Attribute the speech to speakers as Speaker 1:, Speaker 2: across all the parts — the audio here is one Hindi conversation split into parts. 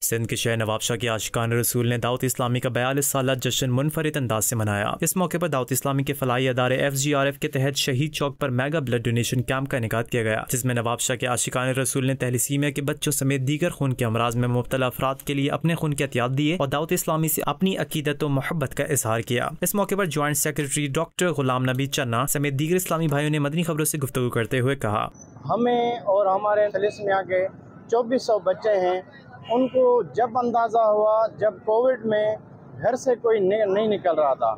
Speaker 1: सिंध के शहर नवाबशाह के आशिकान रसूल ने दावत इस्लामी का 42 साला जश्न मुनफरिद अंदाज से मनाया। इस मौके पर दावत इस्लामी के फलाई अदारे FGRF के तहत शहीद चौक पर मेगा ब्लड डोनेशन कैंप का इनेकाद किया गया, जिसमें नवाबशाह के आशिकान रसूल ने थैलेसीमिया के बच्चों समेत दीगर खून के अमराज में मुब्तला अफराद के लिए अपने खून के एहतियात दिए और दावत इस्लामी से अपनी अकीदत और मोहब्बत का इजहार किया। इस मौके पर joint secretary doctor Ghulam Nabi चन्ना समेत दीगर इस्लामी भाइयों ने मदनी खबरों से गुफ्तगू करते हुए कहा,
Speaker 2: हमें और हमारे थैलेसीमिया के 2400 बच्चे हैं, उनको जब अंदाज़ा हुआ जब कोविड में घर से कोई नहीं निकल रहा था,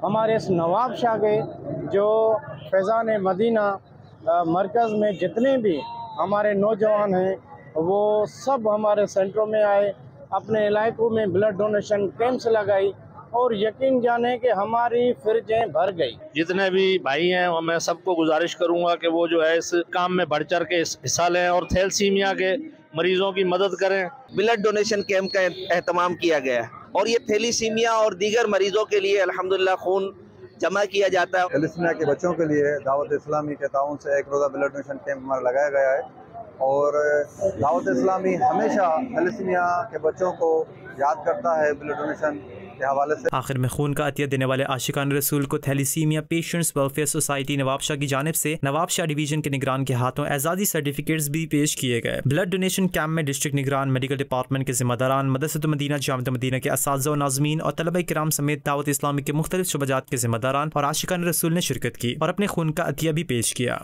Speaker 2: हमारे इस नवाबशाह के जो फैज़ान मदीना मरकज़ में जितने भी हमारे नौजवान हैं वो सब हमारे सेंटरों में आए, अपने इलाकों में ब्लड डोनेशन कैंप्स लगाई और यकीन जाने कि हमारी फ्रिजें भर गई।
Speaker 3: जितने भी भाई हैं मैं सबको गुजारिश करूंगा कि वो जो है इस काम में बढ़ चढ़ के हिस्सा लें और थैलेसीमिया के मरीजों की मदद करें।
Speaker 4: ब्लड डोनेशन कैंप का एहतमाम किया गया है और ये थैलेसीमिया और दीगर मरीजों के लिए अल्हम्दुलिल्लाह खून जमा किया जाता है।
Speaker 5: थैलेसीमिया के बच्चों के लिए दावत इस्लामी के ताउन से एक रोज़ा ब्लड डोनेशन कैंप हमारा लगाया गया है और दावत इस्लामी हमेशा थैलेसीमिया के बच्चों को याद करता है ब्लड डोनेशन के हवाले से।
Speaker 1: आखिर में खून का अतिया देने वाले आशिकान रसूल को thalassemia patients welfare society Nawabshah की जानिब से नवाबशाह डिवीजन के निगरान के हाथों एजाजी सर्टिफिकेट्स भी पेश किए गए। ब्लड डोनेशन कैंप में डिस्ट्रिक्ट निगरान, मेडिकल डिपार्टमेंट के जिम्मेदारान, मदरसतुल मदीना जामिअतुल मदीना के असातिज़ा और नाज़मीन और तलबा किराम समेत दावत इस्लामी के मुख्तलिफ शुबजात के जिम्मेदारान और आशिकान रसूल ने शिरकत की और अपने खून का अतिया भी पेश किया।